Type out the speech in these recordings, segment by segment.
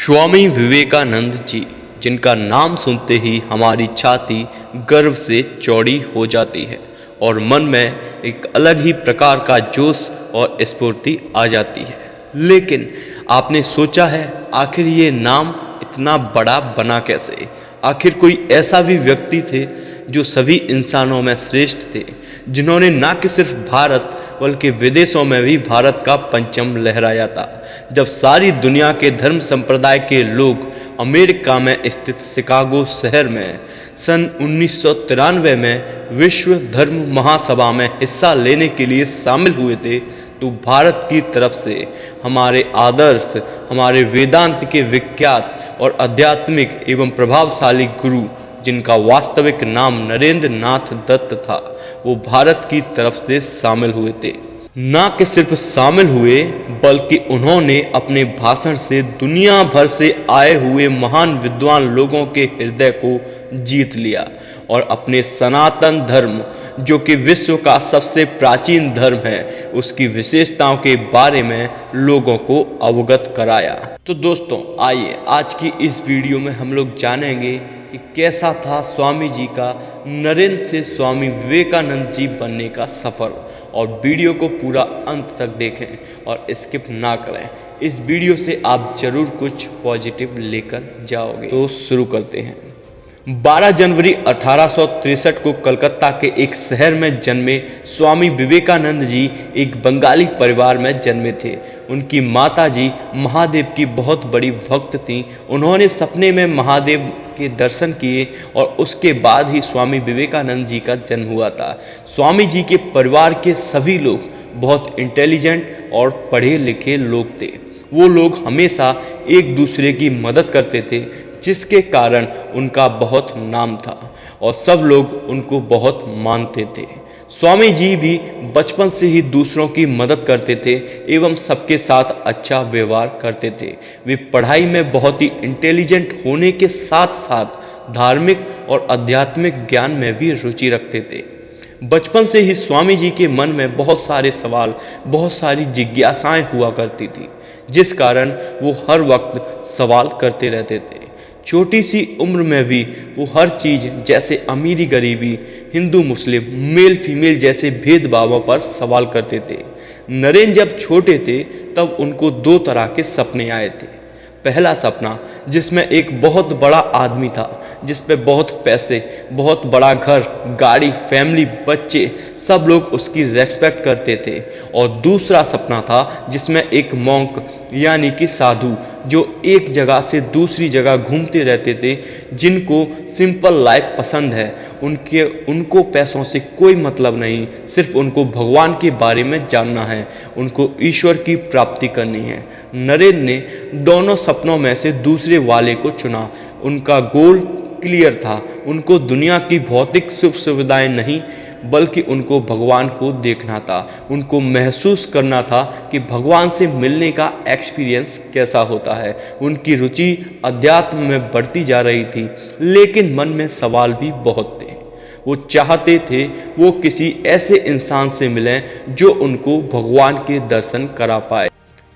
स्वामी विवेकानंद जी, जिनका नाम सुनते ही हमारी छाती गर्व से चौड़ी हो जाती है और मन में एक अलग ही प्रकार का जोश और स्फूर्ति आ जाती है। लेकिन आपने सोचा है आखिर ये नाम इतना बड़ा बना कैसे? आखिर कोई ऐसा भी व्यक्ति थे जो सभी इंसानों में श्रेष्ठ थे, जिन्होंने न कि सिर्फ भारत बल्कि विदेशों में भी भारत का परचम लहराया था। जब सारी दुनिया के धर्म संप्रदाय के लोग अमेरिका में स्थित शिकागो शहर में सन 1993 में विश्व धर्म महासभा में हिस्सा लेने के लिए शामिल हुए थे, तो भारत की तरफ से हमारे आदर्श, हमारे वेदांत के विख्यात और आध्यात्मिक एवं प्रभावशाली गुरु, जिनका वास्तविक नाम नरेंद्र नाथ दत्त था, वो भारत की तरफ से शामिल हुए थे। न कि सिर्फ शामिल हुए बल्कि उन्होंने अपने भाषण से दुनिया भर से आए हुए महान विद्वान लोगों के हृदय को जीत लिया और अपने सनातन धर्म, जो कि विश्व का सबसे प्राचीन धर्म है, उसकी विशेषताओं के बारे में लोगों को अवगत कराया। तो दोस्तों, आइए आज की इस वीडियो में हम लोग जानेंगे कि कैसा था स्वामी जी का नरेंद्र से स्वामी विवेकानंद जी बनने का सफ़र, और वीडियो को पूरा अंत तक देखें और स्किप ना करें। इस वीडियो से आप जरूर कुछ पॉजिटिव लेकर जाओगे। तो शुरू करते हैं। 12 जनवरी 1863 को कलकत्ता के एक शहर में जन्मे स्वामी विवेकानंद जी एक बंगाली परिवार में जन्मे थे। उनकी माता जी महादेव की बहुत बड़ी भक्त थीं। उन्होंने सपने में महादेव के दर्शन किए और उसके बाद ही स्वामी विवेकानंद जी का जन्म हुआ था। स्वामी जी के परिवार के सभी लोग बहुत इंटेलिजेंट और पढ़े लिखे लोग थे। वो लोग हमेशा एक दूसरे की मदद करते थे, जिसके कारण उनका बहुत नाम था और सब लोग उनको बहुत मानते थे। स्वामी जी भी बचपन से ही दूसरों की मदद करते थे एवं सबके साथ अच्छा व्यवहार करते थे। वे पढ़ाई में बहुत ही इंटेलिजेंट होने के साथ साथ धार्मिक और आध्यात्मिक ज्ञान में भी रुचि रखते थे। बचपन से ही स्वामी जी के मन में बहुत सारे सवाल, बहुत सारी जिज्ञासाएं हुआ करती थी, जिस कारण वो हर वक्त सवाल करते रहते थे। छोटी सी उम्र में भी वो हर चीज़, जैसे अमीरी गरीबी, हिंदू मुस्लिम, मेल फीमेल जैसे भेदभावों पर सवाल करते थे। नरेंद्र जब छोटे थे तब उनको 2 तरह के सपने आए थे। पहला सपना, जिसमें एक बहुत बड़ा आदमी था, जिस पे बहुत पैसे, बहुत बड़ा घर, गाड़ी, फैमिली, बच्चे, सब लोग उसकी रेस्पेक्ट करते थे। और दूसरा सपना था जिसमें एक मॉन्क यानी कि साधु, जो एक जगह से दूसरी जगह घूमते रहते थे, जिनको सिंपल लाइफ पसंद है। उनको पैसों से कोई मतलब नहीं, सिर्फ उनको भगवान के बारे में जानना है, उनको ईश्वर की प्राप्ति करनी है। नरेंद्र ने दोनों सपनों में से दूसरे वाले को चुना। उनका गोल क्लियर था। उनको दुनिया की भौतिक सुख सुविधाएं नहीं, बल्कि उनको भगवान को देखना था। उनको महसूस करना था कि भगवान से मिलने का एक्सपीरियंस कैसा होता है। उनकी रुचि अध्यात्म में बढ़ती जा रही थी, लेकिन मन में सवाल भी बहुत थे। वो चाहते थे वो किसी ऐसे इंसान से मिलें जो उनको भगवान के दर्शन करा पाए।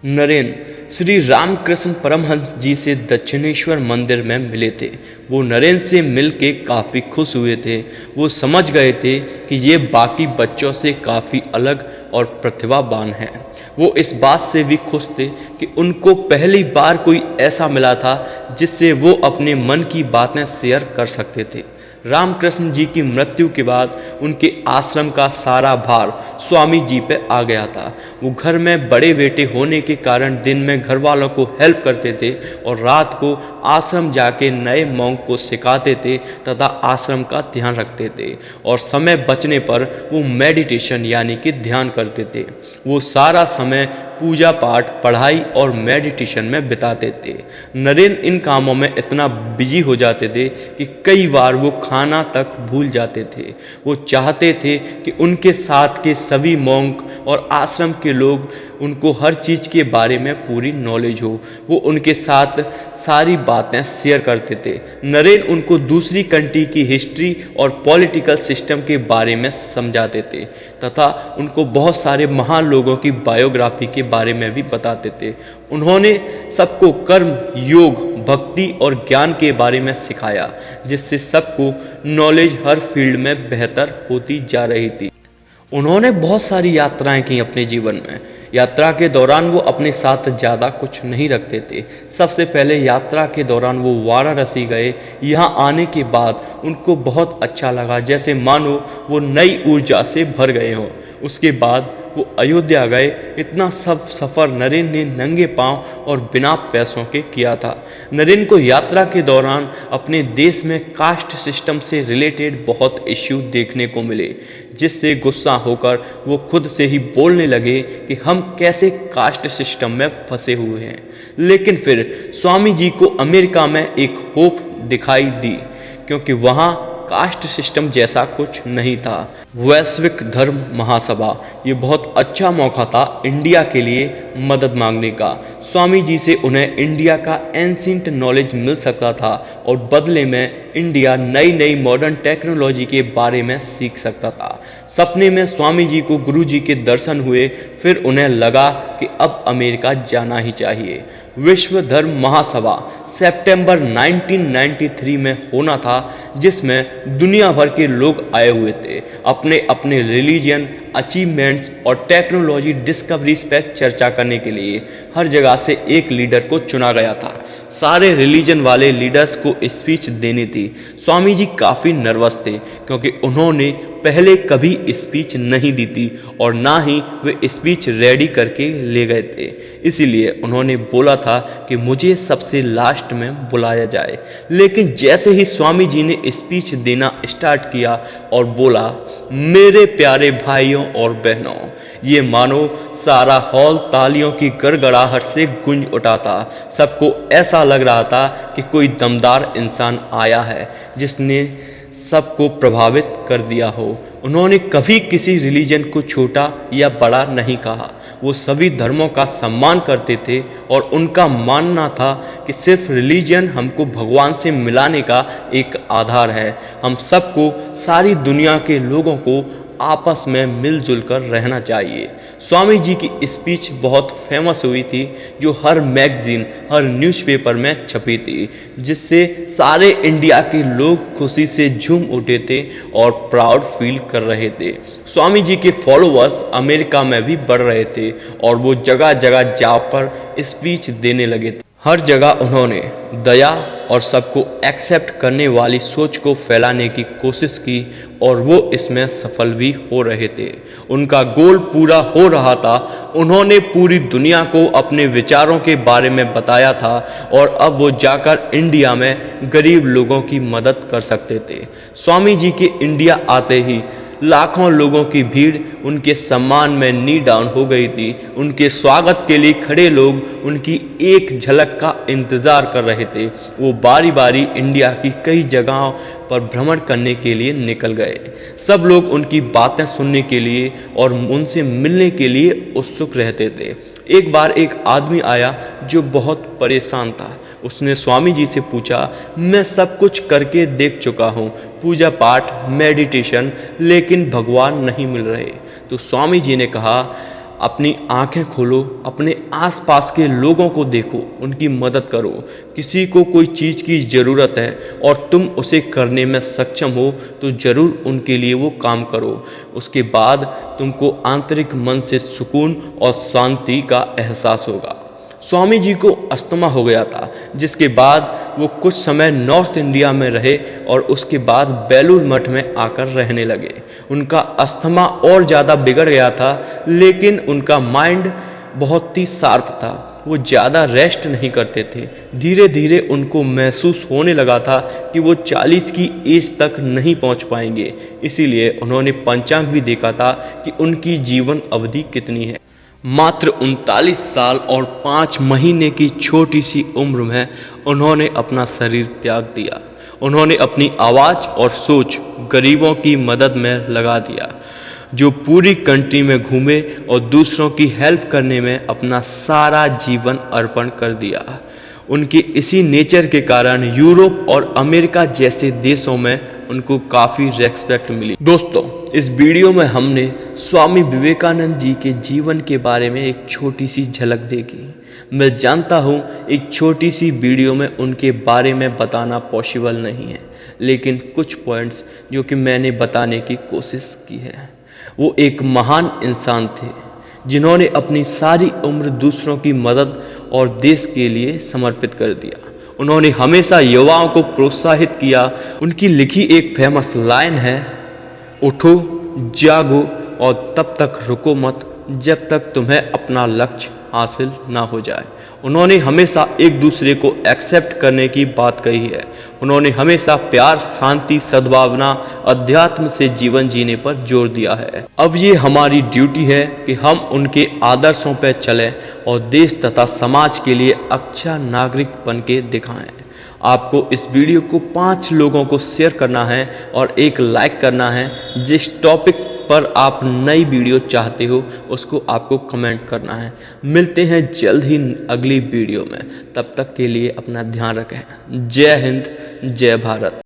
नरेंद्र श्री रामकृष्ण परमहंस जी से दक्षिणेश्वर मंदिर में मिले थे। वो नरेंद्र से मिलके काफ़ी खुश हुए थे। वो समझ गए थे कि ये बाकी बच्चों से काफ़ी अलग और प्रतिभावान है। वो इस बात से भी खुश थे कि उनको पहली बार कोई ऐसा मिला था जिससे वो अपने मन की बातें शेयर कर सकते थे। रामकृष्ण जी की मृत्यु के बाद उनके आश्रम का सारा भार स्वामी जी पे आ गया था। वो घर में बड़े बेटे होने के कारण दिन में घर वालों को हेल्प करते थे और रात को आश्रम जाके नए मॉन्क को सिखाते थे तथा आश्रम का ध्यान रखते थे, और समय बचने पर वो मेडिटेशन यानी कि ध्यान करते थे। वो सारा समय पूजा पाठ, पढ़ाई और मेडिटेशन में बिताते थे। नरेंद्र इन कामों में इतना बिजी हो जाते थे कि कई बार वो खाना तक भूल जाते थे। वो चाहते थे कि उनके साथ के सभी मॉन्क और आश्रम के लोग, उनको हर चीज़ के बारे में पूरी नॉलेज हो। वो उनके साथ सारी बातें शेयर करते थे। नरेन उनको दूसरी कंट्री की हिस्ट्री और पॉलिटिकल सिस्टम के बारे में समझाते थे तथा उनको बहुत सारे महान लोगों की बायोग्राफी के बारे में भी बताते थे। उन्होंने सबको कर्म, योग, भक्ति और ज्ञान के बारे में सिखाया, जिससे सबको नॉलेज हर फील्ड में बेहतर होती जा रही थी। उन्होंने बहुत सारी यात्राएं की अपने जीवन में। यात्रा के दौरान वो अपने साथ ज़्यादा कुछ नहीं रखते थे। सबसे पहले यात्रा के दौरान वो वाराणसी गए। यहाँ आने के बाद उनको बहुत अच्छा लगा, जैसे मानो वो नई ऊर्जा से भर गए हों। उसके बाद वो अयोध्या गए। इतना सब सफ़र नरेन ने नंगे पांव और बिना पैसों के किया था। नरेन को यात्रा के दौरान अपने देश में कास्ट सिस्टम से रिलेटेड बहुत इश्यू देखने को मिले, जिससे गुस्सा होकर वो खुद से ही बोलने लगे कि हम कैसे कास्ट सिस्टम में फंसे हुए हैं। लेकिन फिर स्वामी जी को अमेरिका में एक होप दिखाई दी, क्योंकि वहाँ कास्ट सिस्टम जैसा कुछ नहीं था। वैश्विक धर्म महासभा, ये बहुत अच्छा मौका था इंडिया के लिए मदद मांगने का। स्वामी जी से उन्हें इंडिया का एंशिएंट नॉलेज मिल सकता था और बदले में इंडिया नई नई मॉडर्न टेक्नोलॉजी के बारे में सीख सकता था। सपने में स्वामी जी को गुरु जी के दर्शन हुए। फिर उन्हें लगा कि अब अमेरिका जाना ही चाहिए। विश्व धर्म महासभा सितंबर 1993 में होना था, जिसमें दुनिया भर के लोग आए हुए थे। अपने अपने रिलीजन, अचीवमेंट्स और टेक्नोलॉजी डिस्कवरीज पर चर्चा करने के लिए हर जगह से एक लीडर को चुना गया था। सारे रिलीजन वाले लीडर्स को स्पीच देनी थी। स्वामी जी काफ़ी नर्वस थे, क्योंकि उन्होंने पहले कभी स्पीच नहीं दी थी और ना ही वे स्पीच रेडी करके ले गए थे। इसीलिए उन्होंने बोला था कि मुझे सबसे लास्ट में बुलाया जाए। लेकिन जैसे ही स्वामी जी ने स्पीच देना स्टार्ट किया और बोला, मेरे प्यारे भाइयों और बहनों, ये मानो सारा हॉल तालियों की गड़गड़ाहट से गूंज उठा था। सबको ऐसा लग रहा था कि कोई दमदार इंसान आया है जिसने सबको प्रभावित कर दिया हो। उन्होंने कभी किसी रिलीजन को छोटा या बड़ा नहीं कहा। वो सभी धर्मों का सम्मान करते थे और उनका मानना था कि सिर्फ रिलीजन हमको भगवान से मिलाने का एक आधार है। हम सबको, सारी दुनिया के लोगों को आपस में मिलजुल कर रहना चाहिए। स्वामी जी की स्पीच बहुत फेमस हुई थी, जो हर मैगजीन, हर न्यूज़पेपर में छपी थी, जिससे सारे इंडिया के लोग खुशी से झूम उठे थे और प्राउड फील कर रहे थे। स्वामी जी के फॉलोअर्स अमेरिका में भी बढ़ रहे थे और वो जगह जगह जाकर स्पीच देने लगे थे। हर जगह उन्होंने दया और सबको एक्सेप्ट करने वाली सोच को फैलाने की कोशिश की और वो इसमें सफल भी हो रहे थे। उनका गोल पूरा हो रहा था। उन्होंने पूरी दुनिया को अपने विचारों के बारे में बताया था और अब वो जाकर इंडिया में गरीब लोगों की मदद कर सकते थे। स्वामी जी के इंडिया आते ही लाखों लोगों की भीड़ उनके सम्मान में नी डाउन हो गई थी। उनके स्वागत के लिए खड़े लोग उनकी एक झलक का इंतजार कर रहे थे। वो बारी बारी इंडिया की कई जगहों पर भ्रमण करने के लिए निकल गए। सब लोग उनकी बातें सुनने के लिए और उनसे मिलने के लिए उत्सुक रहते थे। एक बार एक आदमी आया जो बहुत परेशान था। उसने स्वामी जी से पूछा, मैं सब कुछ करके देख चुका हूँ, पूजा पाठ, मेडिटेशन, लेकिन भगवान नहीं मिल रहे। तो स्वामी जी ने कहा, अपनी आंखें खोलो, अपने आसपास के लोगों को देखो, उनकी मदद करो। किसी को कोई चीज़ की ज़रूरत है और तुम उसे करने में सक्षम हो तो ज़रूर उनके लिए वो काम करो। उसके बाद तुमको आंतरिक मन से सुकून और शांति का एहसास होगा। स्वामी जी को अस्थमा हो गया था, जिसके बाद वो कुछ समय नॉर्थ इंडिया में रहे और उसके बाद बेलूर मठ में आकर रहने लगे। उनका अस्थमा और ज़्यादा बिगड़ गया था, लेकिन उनका माइंड बहुत ही शार्प था। वो ज़्यादा रेस्ट नहीं करते थे। धीरे धीरे उनको महसूस होने लगा था कि वो 40 की एज तक नहीं पहुंच पाएंगे। इसीलिए उन्होंने पंचांग भी देखा था कि उनकी जीवन अवधि कितनी है। मात्र 39 साल और 5 महीने की छोटी सी उम्र में उन्होंने अपना शरीर त्याग दिया। उन्होंने अपनी आवाज़ और सोच गरीबों की मदद में लगा दिया, जो पूरी कंट्री में घूमे और दूसरों की हेल्प करने में अपना सारा जीवन अर्पण कर दिया। उनके इसी नेचर के कारण यूरोप और अमेरिका जैसे देशों में उनको काफ़ी रेस्पेक्ट मिली। दोस्तों, इस वीडियो में हमने स्वामी विवेकानंद जी के जीवन के बारे में एक छोटी सी झलक देखी। मैं जानता हूँ एक छोटी सी वीडियो में उनके बारे में बताना पॉसिबल नहीं है, लेकिन कुछ पॉइंट्स जो कि मैंने बताने की कोशिश की है। वो एक महान इंसान थे जिन्होंने अपनी सारी उम्र दूसरों की मदद और देश के लिए समर्पित कर दिया। उन्होंने हमेशा युवाओं को प्रोत्साहित किया। उनकी लिखी एक फेमस लाइन है, उठो, जागो और तब तक रुको मत जब तक तुम्हें अपना लक्ष्य हासिल ना हो जाए। उन्होंने हमेशा एक दूसरे को एक्सेप्ट करने की बात कही है। उन्होंने हमेशा प्यार, शांति, सद्भावना, अध्यात्म से जीवन जीने पर जोर दिया है। अब ये हमारी ड्यूटी है कि हम उनके आदर्शों पर चलें और देश तथा समाज के लिए अच्छा नागरिक बन के दिखाएं। आपको इस वीडियो को 5 लोगों को शेयर करना है और एक लाइक करना है। जिस टॉपिक पर आप नई वीडियो चाहते हो उसको आपको कमेंट करना है। मिलते हैं जल्द ही अगली वीडियो में। तब तक के लिए अपना ध्यान रखें। जय हिंद, जय भारत।